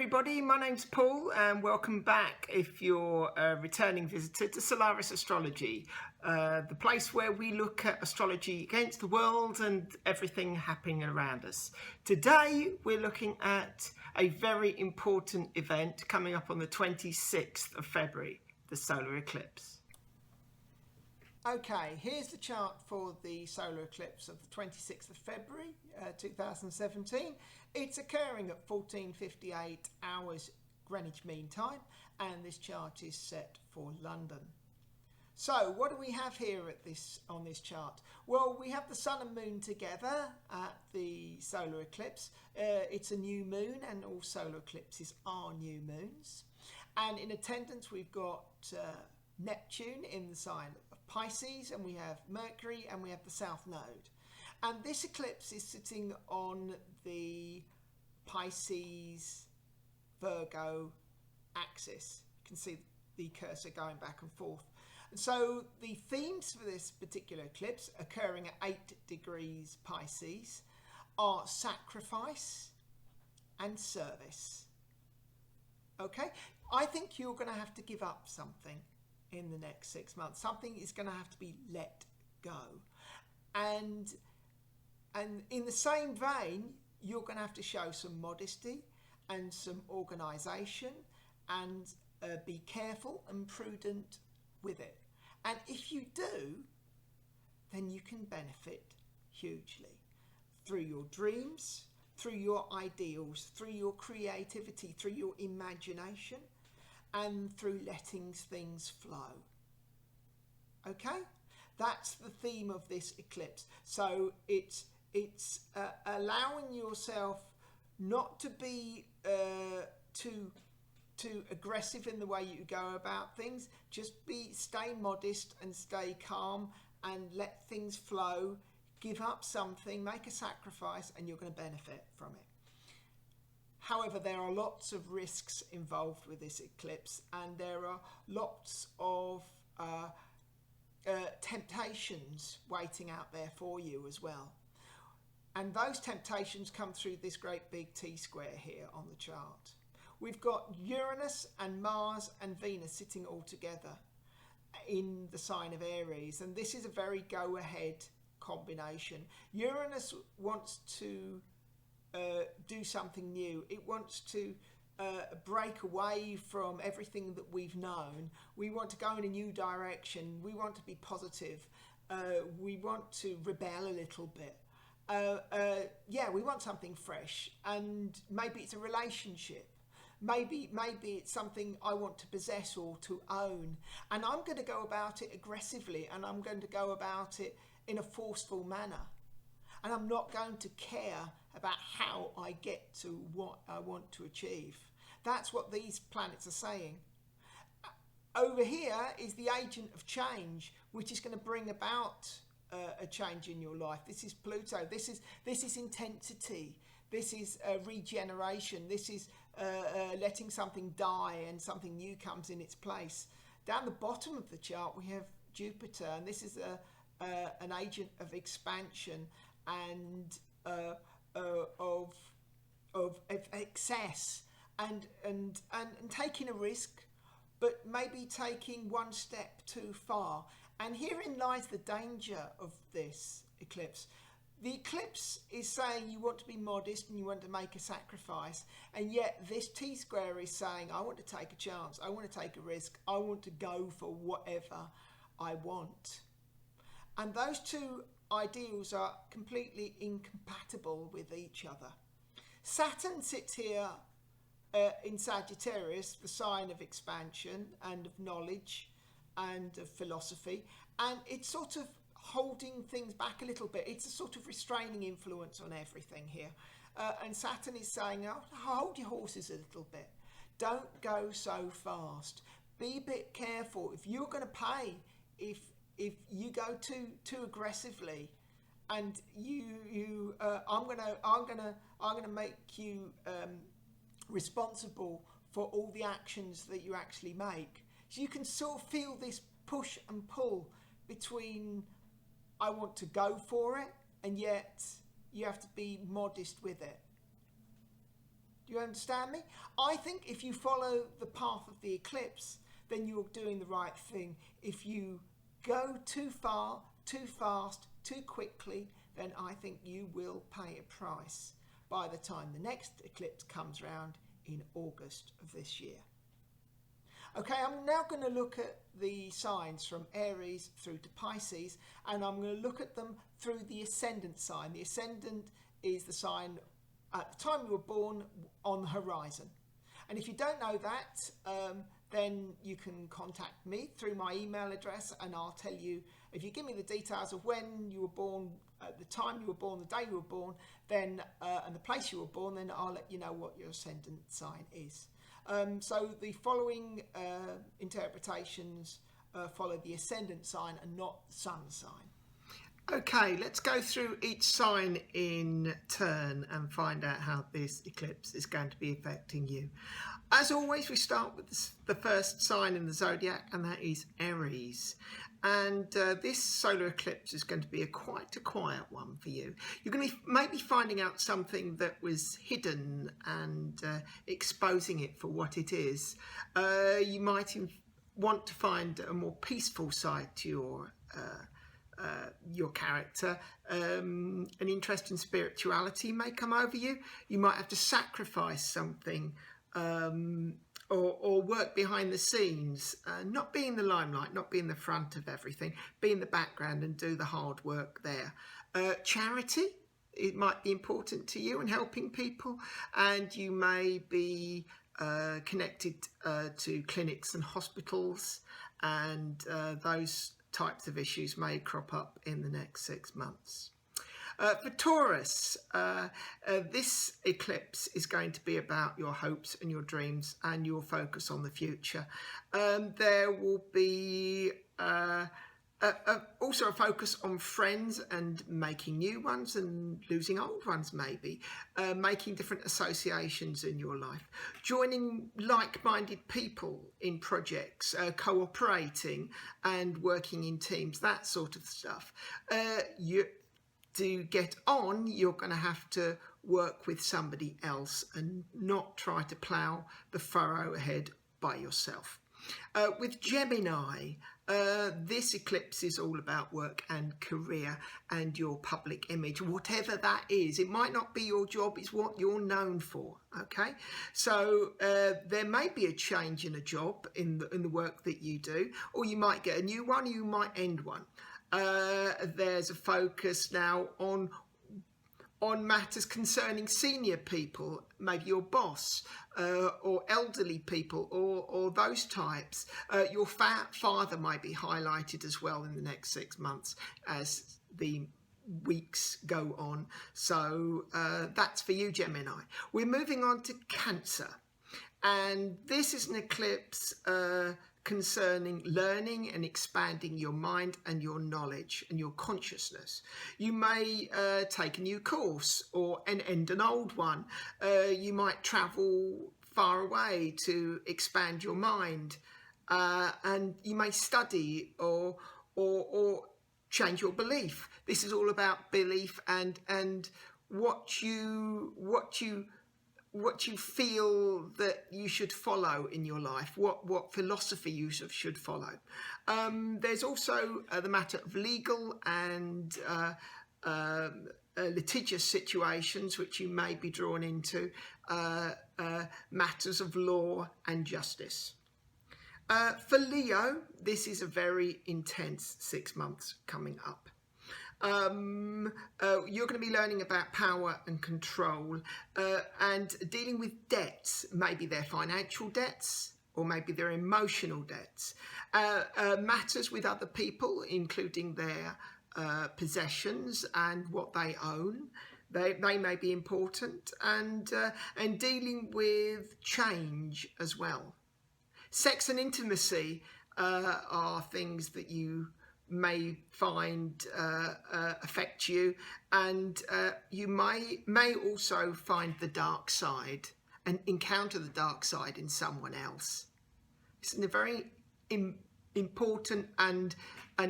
everybody, my name's Paul and welcome back if you're a returning visitor to Solar Astrology, the place where we look at astrology against the world and everything happening around us. Today we're looking at a very important event coming up on the 26th of February, the solar eclipse. Okay, here's the chart for the solar eclipse of the 26th of February 2017. It's occurring at 14:58 hours Greenwich Mean Time, and this chart is set for London. So what do we have here on this chart? Well, we have the sun and moon together at the solar eclipse. It's a new moon, and all solar eclipses are new moons. And in attendance we've got Neptune in the sign of Pisces, and we have Mercury, and we have the South Node. And this eclipse is sitting on the Pisces Virgo axis. You can see the cursor going back and forth. And so the themes for this particular eclipse, occurring at 8 degrees Pisces, are sacrifice and service. Okay, I think you're going to have to give up something in the next 6 months. Something is going to have to be let go, and in the same vein, you're going to have to show some modesty and some organisation, and be careful and prudent with it. And if you do, then you can benefit hugely through your dreams, through your ideals, through your creativity, through your imagination, and through letting things flow. Okay, that's the theme of this eclipse. So it's allowing yourself not to be too aggressive in the way you go about things. Just stay modest and stay calm and let things flow. Give up something, make a sacrifice, and you're going to benefit from it. However, there are lots of risks involved with this eclipse, and there are lots of temptations waiting out there for you as well. And those temptations come through this great big T-square here on the chart. We've got Uranus and Mars and Venus sitting all together in the sign of Aries, and this is a very go-ahead combination. Uranus wants to do something new. It wants to break away from everything that we've known. We want to go in a new direction. We want to be positive. We want to rebel a little bit. Yeah, we want something fresh, and maybe it's a relationship. Maybe it's something I want to possess or to own, and I'm going to go about it aggressively, and I'm going to go about it in a forceful manner, and I'm not going to care about how I get to what I want to achieve. That's what these planets are saying. Over here is the agent of change, which is going to bring about a change in your life. This is Pluto. This is intensity. This is regeneration. This is letting something die and something new comes in its place. Down the bottom of the chart we have Jupiter, and this is an agent of expansion and of excess and taking a risk, but maybe taking one step too far. And herein lies the danger of this eclipse. The eclipse is saying you want to be modest and you want to make a sacrifice, and yet this T-square is saying I want to take a chance, I want to take a risk, I want to go for whatever I want. And those two ideals are completely incompatible with each other. Saturn sits here in Sagittarius, the sign of expansion and of knowledge and of philosophy, and it's sort of holding things back a little bit. It's a sort of restraining influence on everything here, and Saturn is saying, oh, hold your horses a little bit, don't go so fast, be a bit careful. If you're going to pay, if you go too aggressively, and I'm gonna make you responsible for all the actions that you actually make. So you can sort of feel this push and pull between I want to go for it, and yet you have to be modest with it. Do you understand me? I think if you follow the path of the eclipse, then you're doing the right thing. If you go too far, too fast, too quickly, then I think you will pay a price by the time the next eclipse comes round in August of this year. Okay, I'm now going to look at the signs from Aries through to Pisces, and I'm going to look at them through the ascendant sign. The ascendant is the sign at the time you were born on the horizon. And if you don't know that, then you can contact me through my email address, and I'll tell you, if you give me the details of when you were born, the time you were born, the day you were born, then and the place you were born, then I'll let you know what your ascendant sign is. So the following interpretations follow the ascendant sign and not the sun sign. Okay, let's go through each sign in turn and find out how this eclipse is going to be affecting you. As always, we start with the first sign in the zodiac, and that is Aries. And this solar eclipse is going to be quite a quiet one for you. You're going to be maybe finding out something that was hidden and exposing it for what it is. You might want to find a more peaceful side to your character. An interest in spirituality may come over you. You might have to sacrifice something or work behind the scenes, not be in the limelight, not be in the front of everything, be in the background and do the hard work there. Charity, it might be important to you and helping people, and you may be connected to clinics and hospitals, and those types of issues may crop up in the next 6 months. For Taurus, this eclipse is going to be about your hopes and your dreams and your focus on the future. There will be also a focus on friends and making new ones and losing old ones maybe, making different associations in your life, joining like-minded people in projects, cooperating and working in teams, that sort of stuff. To get on, you're going to have to work with somebody else and not try to plough the furrow ahead by yourself. With Gemini, this eclipse is all about work and career and your public image, whatever that is. It might not be your job, it's what you're known for, okay? So there may be a change in a job in the work that you do, or you might get a new one, or you might end one. There's a focus now on matters concerning senior people, maybe your boss, or elderly people, or those types. Your father might be highlighted as well in the next 6 months as the weeks go on. So that's for you, Gemini. We're moving on to Cancer, and this is an eclipse concerning learning and expanding your mind and your knowledge and your consciousness. You may take a new course and end an old one. You might travel far away to expand your mind, and you may study or change your belief. This is all about belief and what you feel that you should follow in your life, what philosophy you should follow. There's also the matter of legal and litigious situations which you may be drawn into, matters of law and justice. For Leo, this is a very intense 6 months coming up. You're going to be learning about power and control, and dealing with debts. Maybe they're financial debts, or maybe they're emotional debts. Matters with other people, including their possessions and what they own. They may be important, and dealing with change as well. Sex and intimacy are things that you may find affect you, and you may also find the dark side and encounter the dark side in someone else. It's a very important and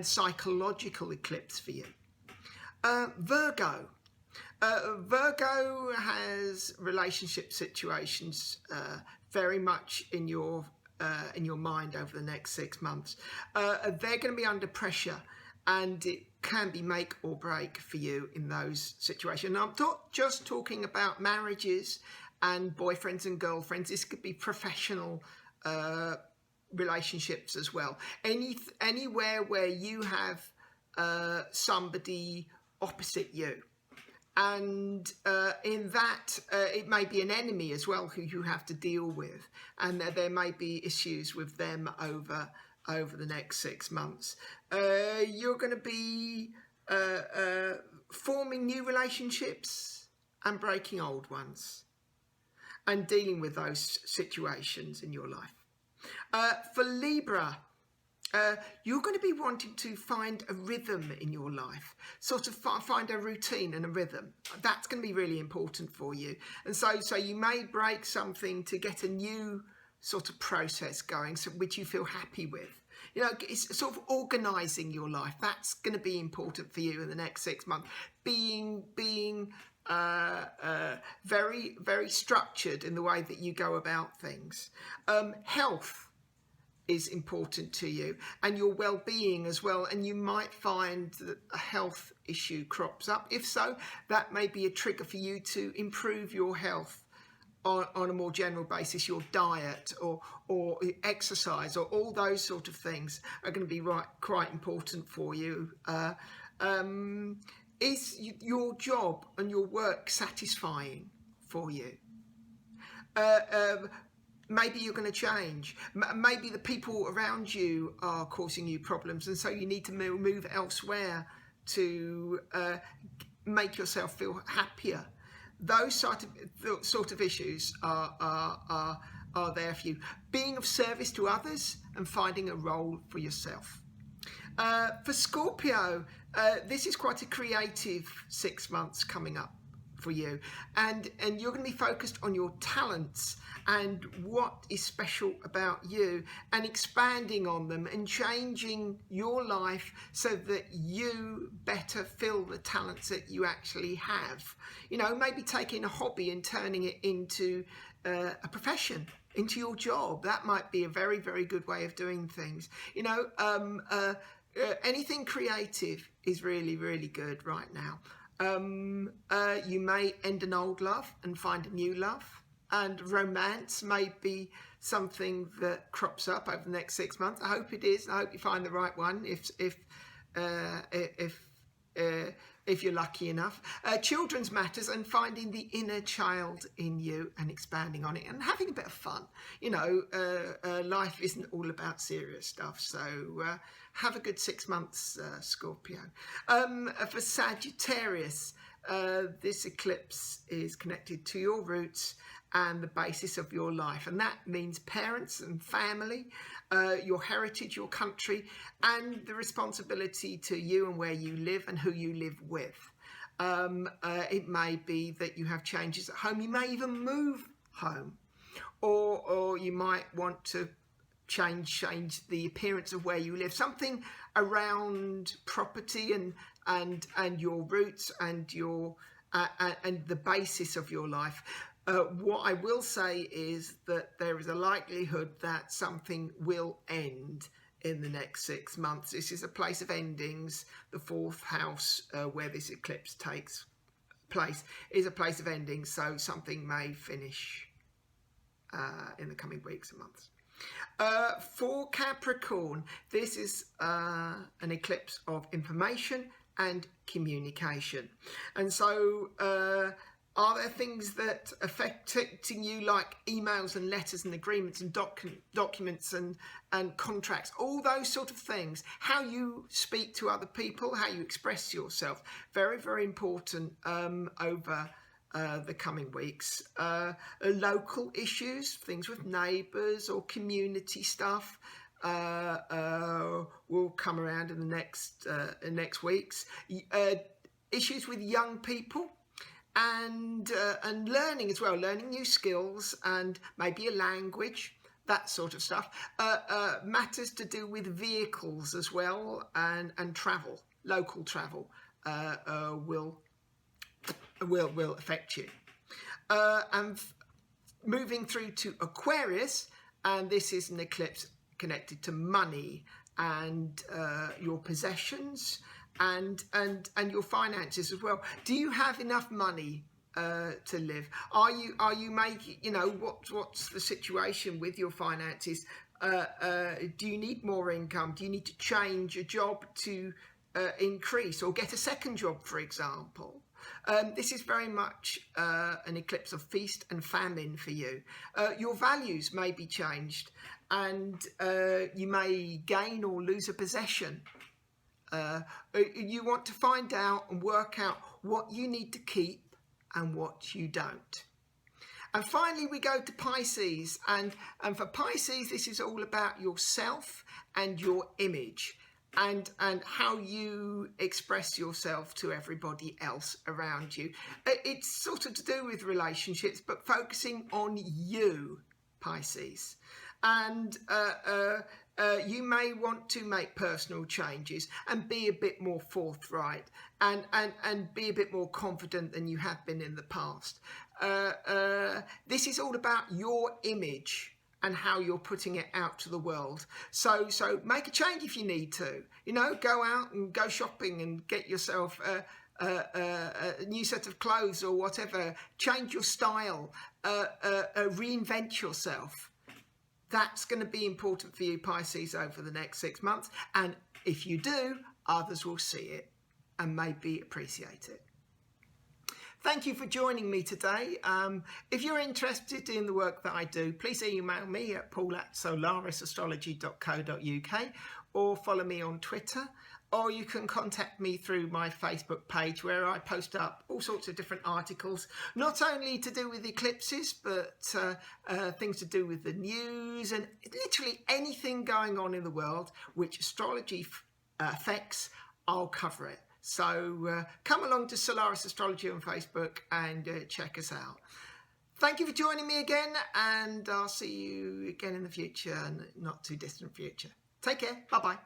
psychological eclipse for you. Virgo, Virgo has relationship situations very much in your mind over the next 6 months. They're going to be under pressure, and it can be make or break for you in those situations. And I'm not just talking about marriages and boyfriends and girlfriends. This could be professional relationships as well. Anywhere where you have somebody opposite you. And in that, it may be an enemy as well who you have to deal with, and there may be issues with them over the next 6 months. You're going to be forming new relationships and breaking old ones, and dealing with those situations in your life. For Libra, you're going to be wanting to find a rhythm in your life, sort of find a routine and a rhythm. That's going to be really important for you. And so you may break something to get a new sort of process going, which you feel happy with. You know, it's sort of organising your life. That's going to be important for you in the next 6 months. Being very, very structured in the way that you go about things. Health is important to you, and your well-being as well, and you might find that a health issue crops up. If so, that may be a trigger for you to improve your health on a more general basis. Your diet or exercise or all those sort of things are going to be quite important for you. Is your job and your work satisfying for you? Maybe you're going to change. Maybe the people around you are causing you problems, and so you need to move elsewhere to make yourself feel happier. Those sort of issues are there for you. Being of service to others and finding a role for yourself. For Scorpio, this is quite a creative 6 months coming up for you, and you're going to be focused on your talents and what is special about you, and expanding on them and changing your life so that you better fill the talents that you actually have. You know, maybe taking a hobby and turning it into a profession, into your job. That might be a very, very good way of doing things. You know, anything creative is really, really good right now. You may end an old love and find a new love, and romance may be something that crops up over the next 6 months. I hope it is. I hope you find the right one if you're lucky enough. Children's matters and finding the inner child in you and expanding on it and having a bit of fun. You know, life isn't all about serious stuff. So have a good 6 months, Scorpio. For Sagittarius, this eclipse is connected to your roots and the basis of your life, and that means parents and family, your heritage, your country, and the responsibility to you and where you live and who you live with. It may be that you have changes at home. You may even move home, or you might want to change the appearance of where you live. Something around property and your roots and your and the basis of your life. What I will say is that there is a likelihood that something will end in the next 6 months. This is a place of endings. The 4th house, where this eclipse takes place, is a place of endings. So something may finish in the coming weeks and months. For Capricorn, this is an eclipse of information and communication. And so are there things that affecting you, like emails and letters and agreements and documents and contracts, all those sort of things? How you speak to other people, how you express yourself, very, very important over the coming weeks. Local issues, things with neighbours or community stuff will come around in the next weeks. Issues with young people. And learning as well, learning new skills and maybe a language, that sort of stuff. Matters to do with vehicles as well, and travel, local travel will will affect you. And moving through to Aquarius, and this is an eclipse connected to money and your possessions and your finances as well. Do you have enough money to live? Are you making, you know, what's the situation with your finances? Do you need more income? Do you need to change your job to increase, or get a second job, for example? This is very much an eclipse of feast and famine for you. Your values may be changed, and you may gain or lose a possession. You want to find out and work out what you need to keep and what you don't. And finally, we go to Pisces, and for Pisces, this is all about yourself and your image, and how you express yourself to everybody else around you. It's sort of to do with relationships, but focusing on you, Pisces. And you may want to make personal changes and be a bit more forthright and be a bit more confident than you have been in the past. This is all about your image and how you're putting it out to the world. So make a change if you need to. You know, go out and go shopping and get yourself a new set of clothes or whatever. Change your style. Reinvent yourself. That's going to be important for you, Pisces, over the next 6 months. And if you do, others will see it and maybe appreciate it. Thank you for joining me today. If you're interested in the work that I do, please email me at paul@solarisastrology.co.uk or follow me on Twitter, or you can contact me through my Facebook page, where I post up all sorts of different articles, not only to do with eclipses, but things to do with the news and literally anything going on in the world which astrology affects. I'll cover it. So come along to Solaris Astrology on Facebook and check us out. Thank you for joining me again, and I'll see you again in the future, not too distant future. Take care. Bye-bye.